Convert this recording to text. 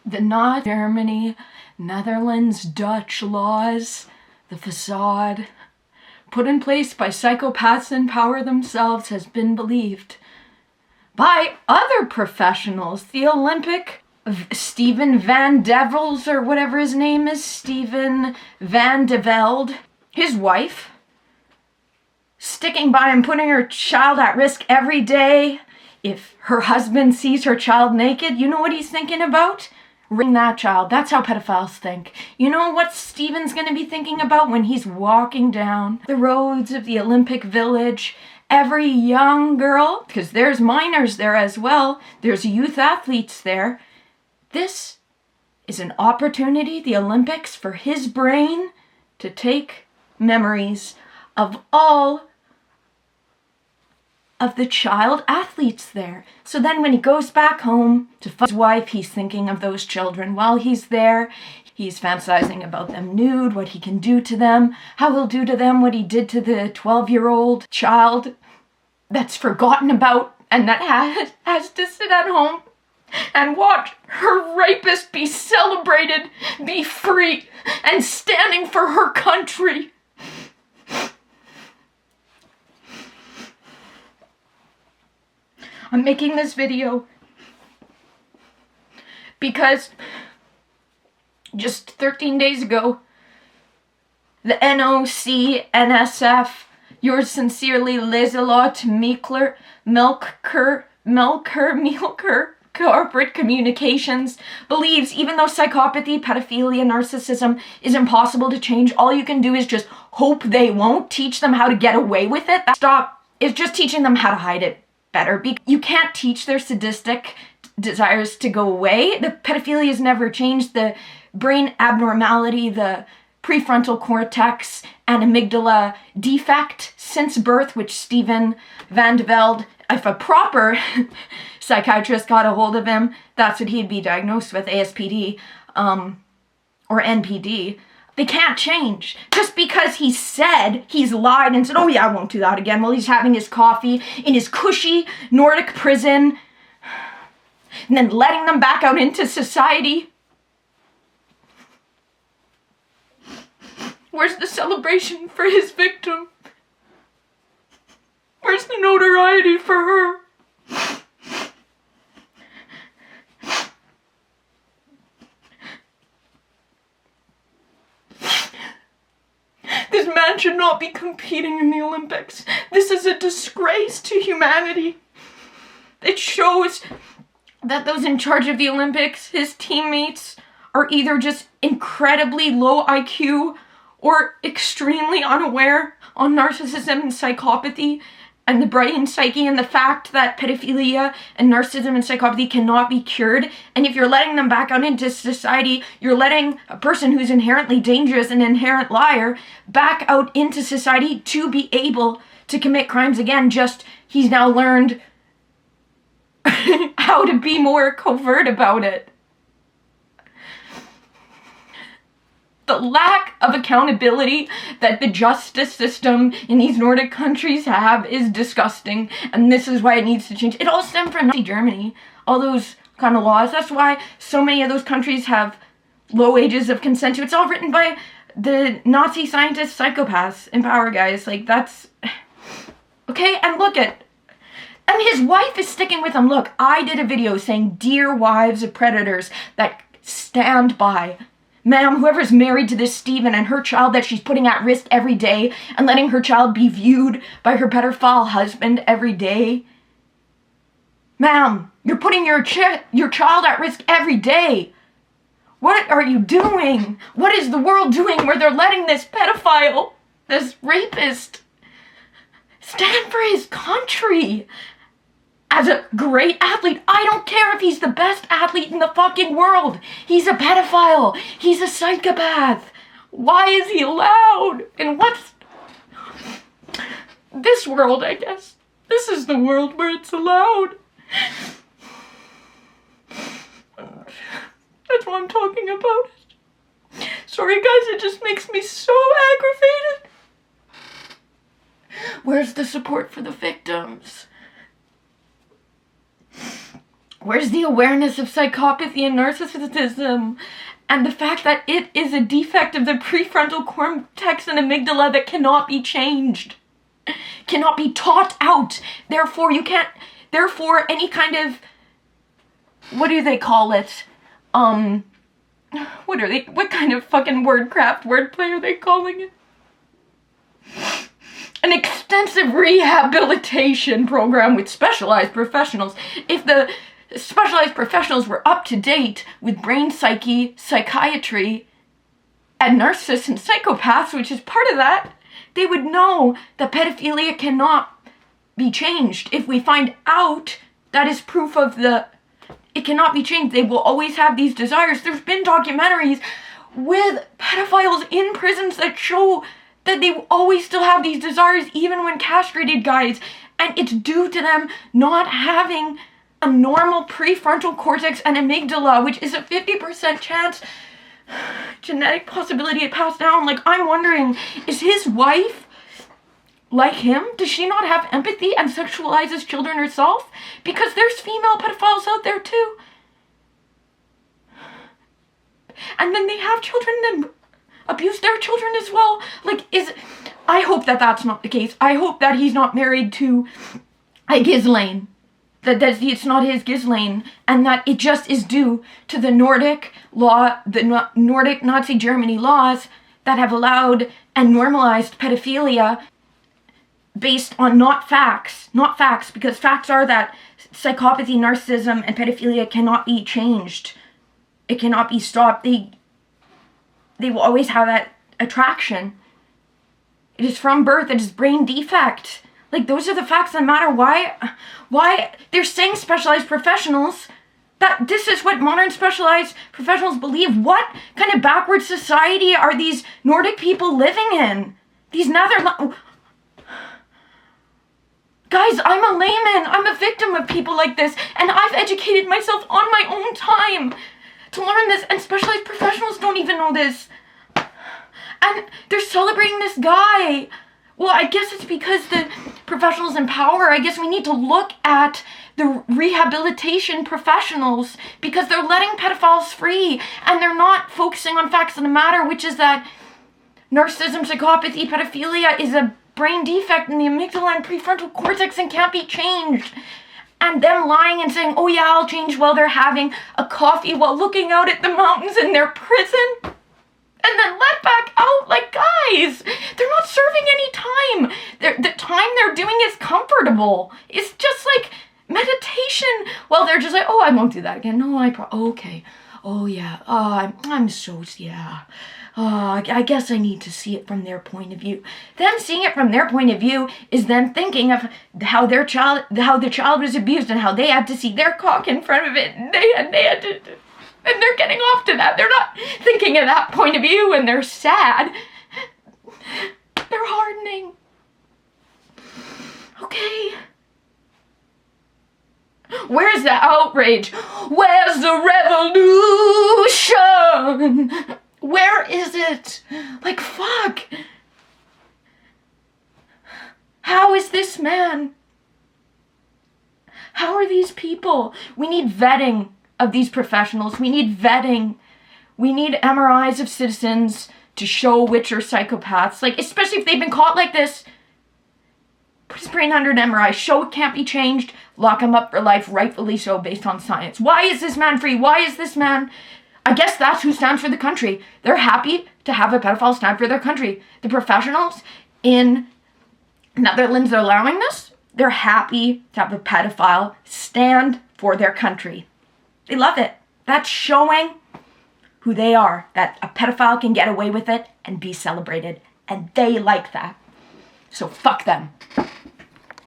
The Nazi Germany, Netherlands, Dutch laws, the facade, put in place by psychopaths in power themselves, has been believed by other professionals. The Olympic Steven Van Devels, or whatever his name is, Steven Van de Velde, his wife, sticking by and putting her child at risk every day. If her husband sees her child naked, you know what he's thinking about? Ring that child. That's how pedophiles think. You know what Steven's going to be thinking about when he's walking down the roads of the Olympic Village? Every young girl, because there's minors there as well, there's youth athletes there. This is an opportunity, the Olympics, for his brain to take memories of all of the child athletes there. So then when he goes back home to find his wife, he's thinking of those children. While he's there, he's fantasizing about them nude, what he can do to them, how he'll do to them what he did to the 12-year-old child that's forgotten about and that has to sit at home and watch her rapist be celebrated, be free, and standing for her country. I'm making this video because just 13 days ago, the NOC, NSF, yours sincerely, Lizelot Milker, Corporate Communications, believes even though psychopathy, pedophilia, narcissism is impossible to change, all you can do is just hope they won't. Teach them how to get away with it. Stop. It's just teaching them how to hide it better. You can't teach their sadistic desires to go away. The pedophilia has never changed. The brain abnormality, the prefrontal cortex and amygdala defect since birth, which Steven Van de Velde, if a proper psychiatrist got a hold of him, that's what he'd be diagnosed with, ASPD or NPD. They can't change. Just because he said, he's lied and said, oh yeah, I won't do that again, while he's having his coffee in his cushy Nordic prison, and then letting them back out into society. Where's the celebration for his victim? Where's the notoriety for her? This man should not be competing in the Olympics. This is a disgrace to humanity. It shows that those in charge of the Olympics, his teammates, are either just incredibly low IQ or extremely unaware on narcissism and psychopathy and the brain psyche and the fact that pedophilia and narcissism and psychopathy cannot be cured. And if you're letting them back out into society, you're letting a person who's inherently dangerous, an inherent liar, back out into society to be able to commit crimes again. Just, he's now learned how to be more covert about it. The lack of accountability that the justice system in these Nordic countries have is disgusting, and this is why it needs to change. It all stemmed from Nazi Germany, all those kind of laws. That's why so many of those countries have low ages of consent to. It's all written by the Nazi scientists, psychopaths in power, guys. Like, that's... Okay, and look at... And his wife is sticking with him. Look, I did a video saying, dear wives of predators that stand by... Ma'am, whoever's married to this Steven and her child that she's putting at risk every day and letting her child be viewed by her pedophile husband every day. Ma'am, you're putting your child at risk every day. What are you doing? What is the world doing where they're letting this pedophile, this rapist, stand for his country? As a great athlete, I don't care if he's the best athlete in the fucking world. He's a pedophile. He's a psychopath. Why is he allowed? And what's... This world, I guess. This is the world where it's allowed. That's what I'm talking about. Sorry guys, it just makes me so aggravated. Where's the support for the victims? Where's the awareness of psychopathy and narcissism? And the fact that it is a defect of the prefrontal cortex and amygdala that cannot be changed. Cannot be taught out. Therefore, any kind of, what do they call it? What kind of fucking wordplay are they calling it? An extensive rehabilitation program with specialized professionals. If the specialized professionals were up to date with brain psychiatry, and narcissists and psychopaths, which is part of that, they would know that pedophilia cannot be changed. If we find out that is proof of it cannot be changed, they will always have these desires. There's been documentaries with pedophiles in prisons that show that they always still have these desires even when castrated, guys. And it's due to them not having a normal prefrontal cortex and amygdala, which is a 50% chance genetic possibility to pass down. Like, I'm wondering, is his wife like him? Does she not have empathy and sexualizes children herself? Because there's female pedophiles out there too. And then they have children and abuse their children as well. Like, I hope that that's not the case. I hope that he's not married to a Ghislaine. That it's not his Ghislaine, and that it just is due to the Nordic Nazi Germany laws that have allowed and normalized pedophilia based on not facts, because facts are that psychopathy, narcissism, and pedophilia cannot be changed. It cannot be stopped. They will always have that attraction. It is from birth. It is brain defect. Like, those are the facts that matter. Why they're saying specialized professionals, that this is what modern specialized professionals believe. What kind of backward society are these Nordic people living in? These Netherlands... Guys, I'm a layman. I'm a victim of people like this, and I've educated myself on my own time to learn this, and specialized professionals don't even know this. And they're celebrating this guy. Well, I guess it's because the professionals in power, I guess we need to look at the rehabilitation professionals, because they're letting pedophiles free and they're not focusing on facts of the matter, which is that narcissism, psychopathy, pedophilia is a brain defect in the amygdala and prefrontal cortex and can't be changed. And them lying and saying, oh yeah, I'll change while they're having a coffee while looking out at the mountains in their prison. And then let back out. Like, guys, they're not serving any time. The time they're doing is comfortable. It's just like meditation. Well, they're just like, oh, I won't do that again. No, okay. Oh, yeah. Oh, I'm so, yeah. Oh, I guess I need to see it from their point of view. Them seeing it from their point of view is them thinking of how the child was abused and how they had to see their cock in front of it. And they had to... And they're getting off to that. They're not thinking of that point of view and they're sad. They're hardening. Okay. Where's the outrage? Where's the revolution? Where is it? Like, fuck. How is this man? How are these people? We need vetting of these professionals. We need vetting. We need MRIs of citizens to show which are psychopaths. Like, especially if they've been caught like this. Put his brain under an MRI. Show it can't be changed. Lock him up for life, rightfully so, based on science. Why is this man free? Why is this man... I guess that's who stands for the country. They're happy to have a pedophile stand for their country. The professionals in Netherlands are allowing this. They're happy to have a pedophile stand for their country. They love it. That's showing who they are. That a pedophile can get away with it and be celebrated. And they like that. So fuck them.